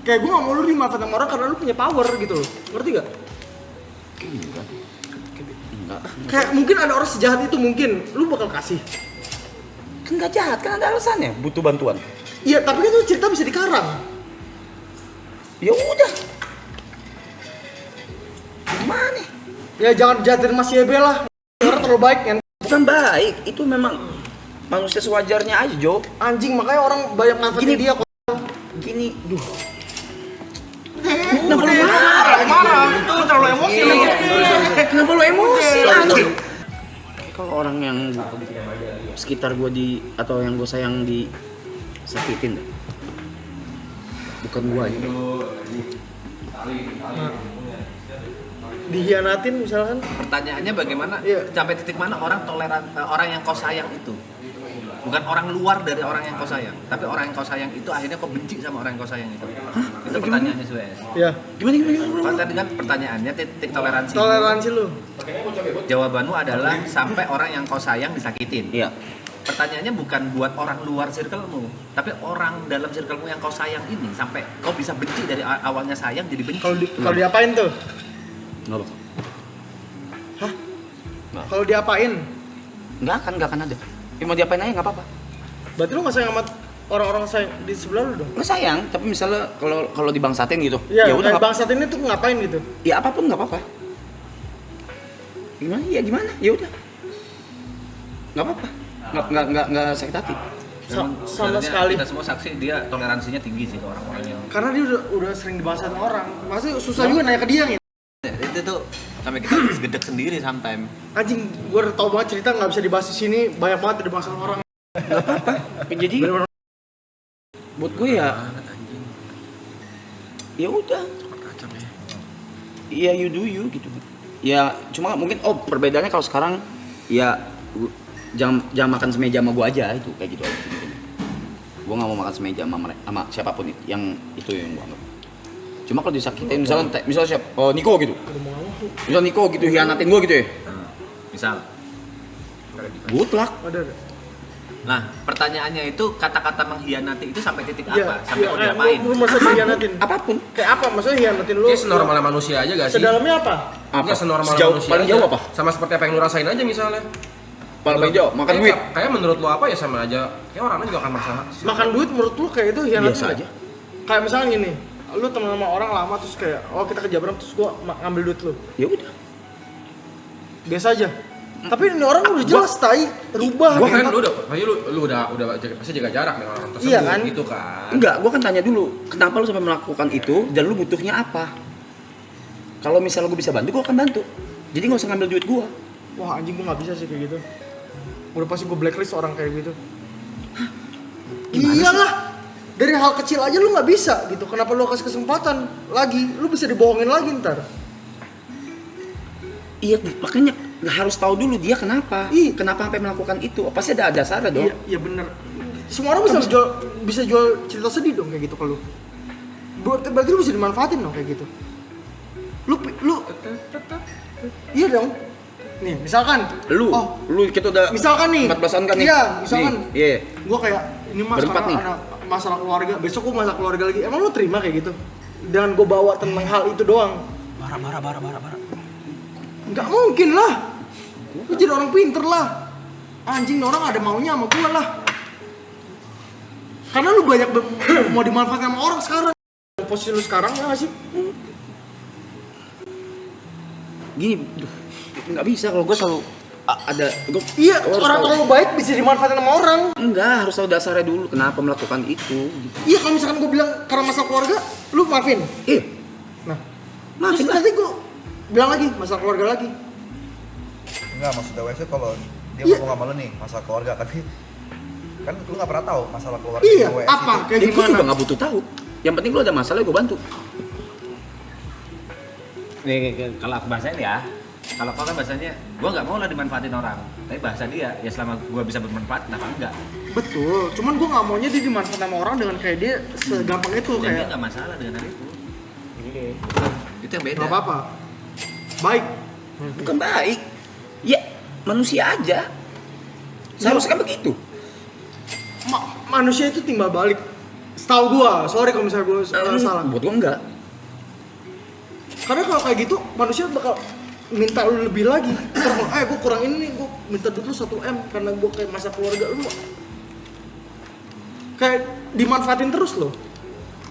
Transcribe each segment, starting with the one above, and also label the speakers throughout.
Speaker 1: Kayak gue gak mau lu dimanfaatin sama orang karena lu punya power gitu loh. Ngerti gak?
Speaker 2: Enggak.
Speaker 1: Kayak mungkin ada orang sejahat itu mungkin, lu bakal kasih.
Speaker 2: Kan nggak jahat, kan ada alasannya, butuh bantuan.
Speaker 1: Iya, tapi kan itu cerita bisa dikarang.
Speaker 2: Ya udah. Gimana?
Speaker 1: Ya jangan jahatin Mas Yebe lah. Karena terlalu baik kan.
Speaker 2: Bukan baik, itu memang manusia sewajarnya aja, Jo.
Speaker 1: Anjing, makanya orang banyak manfaatin dia kok.
Speaker 2: Gini, duh.
Speaker 1: Kenapa lu marah? Itu terlalu emosi.
Speaker 2: Kenapa lu emosi, anjing? Kalau orang yang sekitar gue atau yang gue sayang disakitin, bukan gue aja.
Speaker 1: Dihianatin misalkan.
Speaker 3: Pertanyaannya bagaimana
Speaker 1: Iya.
Speaker 3: sampai titik mana orang toleran orang yang kau sayang itu? Bukan orang luar dari orang yang kau sayang, tapi orang yang kau sayang itu akhirnya kau benci sama orang yang kau sayang itu. Itu pertanyaannya sebenarnya.
Speaker 1: Ya,
Speaker 2: Gimana?
Speaker 3: Kan tadi kan pertanyaannya titik toleransi.
Speaker 1: toleransi lu.
Speaker 3: Jawabanmu adalah sampai orang yang kau sayang disakitin.
Speaker 2: Iya.
Speaker 3: Pertanyaannya bukan buat orang luar circlemu, tapi orang dalam circlemu yang kau sayang ini sampai kau bisa benci dari awalnya sayang jadi benci.
Speaker 1: Kalau diapain tuh?
Speaker 2: Nggak bakal.
Speaker 1: Hah? Kalau diapain?
Speaker 2: Nggak akan ada. Ya mau diapain aja nggak apa-apa.
Speaker 1: Berarti lu gak sayang sama orang-orang sayang di sebelah lu dong?
Speaker 2: Nggak sayang, tapi misalnya kalau dibangsatin gitu,
Speaker 1: Iya,
Speaker 2: ya udah.
Speaker 1: kayak bangsat ini tuh ngapain gitu?
Speaker 2: Ya apapun nggak apa-apa. Gimana? Ya gimana? Ya udah. Nggak apa-apa. Nggak sakit hati.
Speaker 3: Memang
Speaker 1: Sama
Speaker 3: sebenarnya
Speaker 1: sekali.
Speaker 3: Kita semua saksi dia toleransinya tinggi sih ke orang-orang yang.
Speaker 1: Karena dia udah sering dibangsatin orang. Maksudnya susah juga nanya ke dia gitu.
Speaker 3: Itu tuh sampai kita gedek sendiri sometimes.
Speaker 1: Anjing, gue udah tau banget cerita gak bisa dibahas di sini. Banyak banget dibangsatin orang.
Speaker 2: Nggak apa-apa. Jadi buat gue ya udah. Iya, you do you gitu. Ya cuma mungkin perbedaannya kalau sekarang ya jangan makan semeja sama gue aja itu kayak gitu aja. Gue nggak mau makan semeja sama siapapun itu yang gue anggap. Cuma kalau disakitin misalnya siapa? Oh, Niko gitu. Misal Niko gitu hianatin gue gitu ya.
Speaker 3: Misal.
Speaker 2: Good luck.
Speaker 1: Ada.
Speaker 3: Nah, pertanyaannya itu kata-kata mengkhianati itu sampai titik
Speaker 1: Iya,
Speaker 3: apa? Sampai mau
Speaker 1: kayak
Speaker 3: diapain?
Speaker 1: lu masa dihianatin.
Speaker 2: Apapun.
Speaker 1: Kayak apa? Maksudnya hianatin lu?
Speaker 4: Kayak senormalnya manusia aja gak sih?
Speaker 1: Sedalamnya apa?
Speaker 4: Enggak senormalnya
Speaker 2: Sejauh,
Speaker 4: manusia
Speaker 2: paling
Speaker 4: aja.
Speaker 2: jauh apa?
Speaker 4: Sama seperti apa yang lu rasain aja misalnya.
Speaker 2: Paling jauh makan duit.
Speaker 4: Kayak menurut lu apa ya sama aja. Kayak orangnya juga akan masalah.
Speaker 1: Makan duit menurut lu kayak itu hianatin
Speaker 2: Biasa
Speaker 1: nggak?
Speaker 2: aja.
Speaker 1: Kayak misalnya gini, lu temen sama orang lama terus kayak, oh kita ke Jabram terus gua ngambil duit lu.
Speaker 2: Ya udah.
Speaker 1: Biasa aja. Tapi ini orang udah jelas tai, rubah.
Speaker 4: Gua kan
Speaker 1: gitu.
Speaker 4: lu udah pasti jaga jarak dengan orang tersebut
Speaker 1: Iya kan?
Speaker 4: gitu kan.
Speaker 2: Enggak, gua kan tanya dulu, kenapa lu sampai melakukan itu dan lu butuhnya apa? Kalau misalnya gua bisa bantu, gua akan bantu. Jadi nggak usah ngambil duit gua.
Speaker 1: Wah anjing gua nggak bisa sih kayak gitu. Udah pasti gua blacklist orang kayak gitu.
Speaker 2: Gimana
Speaker 1: Iyalah. Dari hal kecil aja lu nggak bisa gitu. Kenapa lu kasih kesempatan lagi? Lu bisa dibohongin lagi ntar.
Speaker 2: Iya, makanya nggak harus tahu dulu dia kenapa.
Speaker 1: Ih.
Speaker 2: Kenapa sampai melakukan itu? Pasti ada dasarnya dong.
Speaker 1: Iya bener. Semua orang bisa jual cerita sedih dong kayak gitu ke lu. Berarti lu bisa dimanfaatin dong kayak gitu. Lu iya dong. Nih, misalkan
Speaker 2: Lu kita udah
Speaker 1: misalkan nih
Speaker 2: 14-an kan nih.
Speaker 1: Iya, misalkan
Speaker 2: Nih, iya.
Speaker 1: gua kayak ini mas
Speaker 2: Berempat
Speaker 1: karena
Speaker 2: nih.
Speaker 1: ada masalah keluarga, besok gua masalah keluarga lagi. Emang lu terima kayak gitu? Dan gua bawa tentang hal itu doang.
Speaker 4: Bara.
Speaker 1: Nggak mungkin lah. Lu jadi orang pinter lah. Anjing orang ada maunya sama gua lah. Karena lu banyak mau dimanfaatkan sama orang sekarang. Posisi lu sekarang ya nggak sih?
Speaker 2: Gini, nggak bisa kalau gua selalu ada gua,
Speaker 1: Iya,
Speaker 2: gua harus
Speaker 1: orang
Speaker 2: tahu.
Speaker 1: terlalu baik bisa dimanfaatkan sama orang.
Speaker 2: Enggak, harus tahu dasarnya dulu kenapa melakukan itu gitu.
Speaker 1: Iya, kalau misalkan gua bilang karena masalah keluarga, lu maafin.
Speaker 2: Iya.
Speaker 1: Nah,
Speaker 2: Maafin
Speaker 1: terus
Speaker 2: lah.
Speaker 1: nanti gua bilang lagi masalah keluarga lagi.
Speaker 5: Enggak, maksudnya WC kalau dia
Speaker 1: Iya.
Speaker 5: ngomong sama lu nih masalah keluarga tapi kan lu nggak pernah tahu masalah keluarga
Speaker 1: Iya,
Speaker 5: WS
Speaker 1: apa?
Speaker 5: itu.
Speaker 1: Kayak
Speaker 2: Ya, gua juga
Speaker 1: gimana?
Speaker 2: nggak butuh tahu. Yang penting lu ada masalah, gua bantu.
Speaker 3: Nih, kalau aku bahasain ya. Kalau kau kan bahasanya, gua nggak mau lah dimanfaatin orang. Tapi bahasa dia, ya selama gua bisa bermanfaat, kenapa enggak?
Speaker 1: Betul, cuman gua nggak maunya dia dimanfaatkan sama orang dengan kayak dia segampang itu
Speaker 3: Dan dia
Speaker 1: kayak
Speaker 3: nggak masalah dengan hal itu. Itu yang beda.
Speaker 1: nggak apa-apa. Baik.
Speaker 2: Bukan baik. Ya, manusia aja. Seharusnya kan begitu.
Speaker 1: Manusia itu timbal balik Setahu gua, sorry kalau misalnya gua salah.
Speaker 2: Buat gua enggak.
Speaker 1: Karena kalau kayak gitu manusia bakal minta lu lebih lagi. Gua kurang ini nih, gua minta dulu 1M karena gua kayak masa keluarga lu. Kayak dimanfaatin terus loh.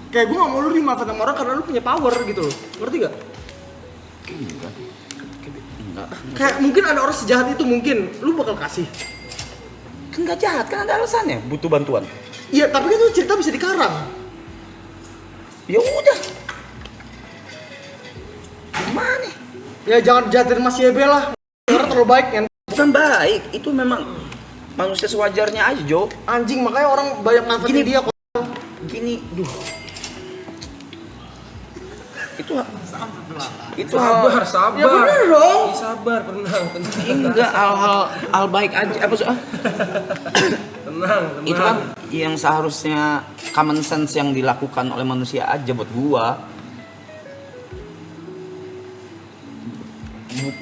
Speaker 1: Kayak gua gak mau lu dimanfaatin sama orang karena lu punya power gitu loh. Ngerti gak?
Speaker 2: Enggak.
Speaker 1: Kayak mungkin ada orang sejahat itu mungkin lu bakal kasih.
Speaker 2: Kan enggak jahat, kan ada alasannya, butuh bantuan.
Speaker 1: Iya, tapi kan itu cerita bisa dikarang.
Speaker 2: Ya udah. Gimana?
Speaker 1: Ya jangan jahatin Mas Yebe lah. Orang terlalu baik kan.
Speaker 2: Bukan baik, itu memang manusia sewajarnya aja, Jo.
Speaker 1: Anjing, makanya orang banyak manfaatin dia kok.
Speaker 2: Gini, itu
Speaker 4: Sabar.
Speaker 1: Ya bener dong.
Speaker 4: Sabar, tenang.
Speaker 2: enggak hal baik aja apa
Speaker 4: Tenang.
Speaker 2: itu kan yang seharusnya common sense yang dilakukan oleh manusia aja buat gua.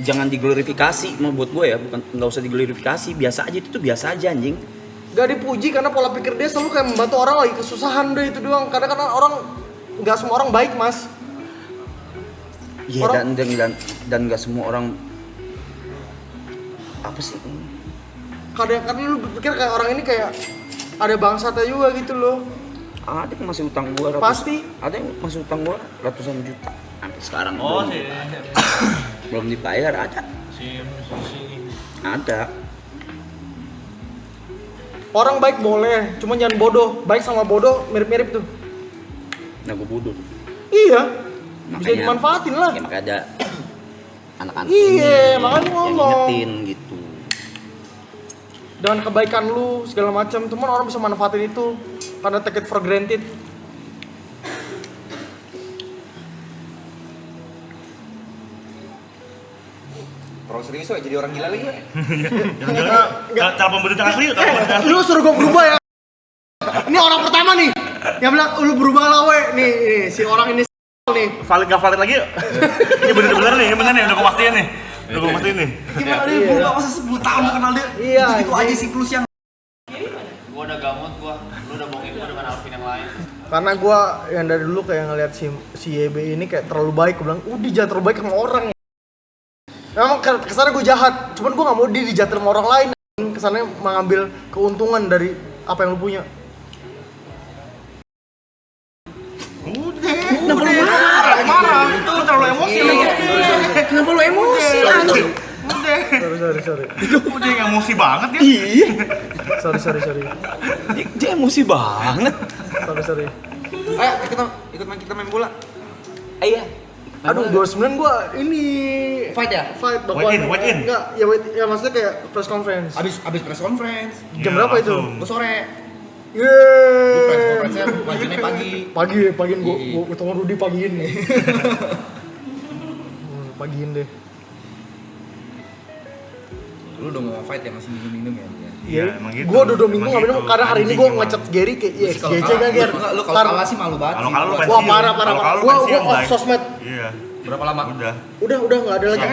Speaker 2: Jangan diglorifikasi mau buat gua ya, bukan nggak usah diglorifikasi, biasa aja, itu tuh biasa aja anjing.
Speaker 1: Gak dipuji karena pola pikir dia selalu kayak membantu orang lagi kesusahan deh itu doang. Kadang-kadang orang nggak semua orang baik mas.
Speaker 2: Iya
Speaker 1: Orang-
Speaker 2: dan nggak semua orang apa sih?
Speaker 1: Kadang-kadang lu berpikir kayak orang ini kayak ada bangsatnya juga gitu loh.
Speaker 2: Ada yang masih utang gua
Speaker 1: Pasti.
Speaker 2: Ada yang masih utang gua ratusan juta sampai sekarang
Speaker 6: Oh
Speaker 2: belum,
Speaker 6: sih.
Speaker 2: belum dibayar. Ada.
Speaker 1: Orang baik boleh, cuma jangan bodoh. Baik sama bodoh mirip-mirip tuh.
Speaker 2: Nah gua bodoh.
Speaker 1: Iya. Bisa
Speaker 2: Makanya-
Speaker 1: dimanfaatin lah.
Speaker 2: Ya makanya ada anak-anak
Speaker 1: Iya,
Speaker 2: ini
Speaker 1: makanya
Speaker 2: yang
Speaker 1: ngomong.
Speaker 2: ingetin gitu.
Speaker 1: Dengan kebaikan lu segala macam, cuman orang bisa manfaatin itu karena take it for granted.
Speaker 5: Orang serius jadi orang gila lagi.
Speaker 6: Cara pembentukan asli, cara pembentukan asli.
Speaker 1: Lu suruh gua berubah ya. Ini orang pertama nih yang bilang lu berubah lah we. Nih si orang ini nih.
Speaker 6: Valid nggak valid lagi yuk. Ini bener-bener nih, ini bener nih, udah gua pastiin nih. Udah gua pastiin nih.
Speaker 5: Gimana dia berubah masa 10 tahun lu kenal dia?
Speaker 1: Iya,
Speaker 5: Gitu aja siklus yang
Speaker 3: Gua udah gamut lu udah bohongin gua dengan Alvin yang lain.
Speaker 1: Karena gua yang dari dulu kayak ngeliat si YB ini kayak terlalu baik, gua bilang, dia jahat terlalu baik sama orang ya. Memang kesannya gue jahat, cuman gue gak mau dia dijahatin sama orang lain. Kesannya mengambil keuntungan dari apa yang lu punya.
Speaker 6: Kenapa lu marah? Itu lu terlalu emosi.
Speaker 2: Kenapa lu emosi?
Speaker 1: Sorry.
Speaker 6: Kok jadi emosi banget ya?
Speaker 2: Iya.
Speaker 1: Sorry.
Speaker 2: Dia emosi banget.
Speaker 1: Sorry.
Speaker 5: Ayo ikut main kita main bola.
Speaker 2: Iya.
Speaker 1: Aduh, 29 gua ini
Speaker 5: Fight ya?
Speaker 1: fight
Speaker 6: Wait in.
Speaker 1: Enggak, ya maksudnya kayak press conference.
Speaker 5: Abis press conference.
Speaker 1: Jam
Speaker 6: Iya,
Speaker 1: berapa itu?
Speaker 6: langsung.
Speaker 5: Gue sore.
Speaker 1: Yeay.
Speaker 5: Press conference-nya wajunya pagi.
Speaker 1: Pagiin gua ketemu Rudi pagiin nih. Pagiin deh.
Speaker 5: Lu udah mau fight ya masih minum-minum ya?
Speaker 6: Iya, emang gitu.
Speaker 1: Gua udah 2 minggu
Speaker 6: Emang
Speaker 1: nggak minum
Speaker 6: gitu.
Speaker 1: karena hari ini
Speaker 6: Anjing
Speaker 1: gua
Speaker 6: emang.
Speaker 1: ngechat Gary kayak iya
Speaker 5: Kalau
Speaker 1: GJ
Speaker 5: kalah-
Speaker 1: kan Ger.
Speaker 5: Lu kalau kalah sih malu banget.
Speaker 6: Kalau lu
Speaker 1: Wah,
Speaker 6: pensiun.
Speaker 1: parah.
Speaker 6: Kalau lu
Speaker 1: Gua
Speaker 6: pensiun,
Speaker 1: off
Speaker 6: Blay.
Speaker 1: sosmed.
Speaker 6: Iya.
Speaker 5: Berapa lama?
Speaker 6: Udah.
Speaker 1: Udah enggak ada lagi.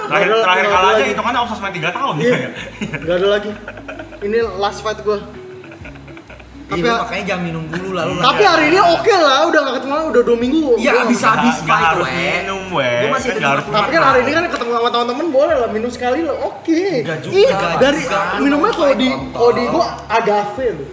Speaker 6: Terakhir
Speaker 1: Nggak ada
Speaker 6: kalah aja
Speaker 1: lagi.
Speaker 6: hitungannya off sosmed 3 tahun
Speaker 1: Iya.
Speaker 6: ya.
Speaker 1: Enggak ada lagi. Ini last fight gua.
Speaker 5: Iya, lu makanya jangan minum dulu lah lu.
Speaker 1: Tapi hari ini oke lah, udah enggak ketemu udah 2 minggu.
Speaker 5: Iya,
Speaker 1: Gua
Speaker 5: habis
Speaker 1: nggak-
Speaker 5: fight
Speaker 6: Nggak harus
Speaker 5: we.
Speaker 6: minum we.
Speaker 5: Gua masih
Speaker 6: Kan
Speaker 5: ada
Speaker 6: nggak harus
Speaker 5: 50.
Speaker 1: Tapi kan hari ini kan ketemu sama teman-teman boleh lah minum sekali lah, oke.
Speaker 5: Enggak juga,
Speaker 1: Ih,
Speaker 5: enggak
Speaker 1: dari
Speaker 5: juga.
Speaker 1: minumnya kalau di
Speaker 5: Kontol.
Speaker 1: gua agave loh.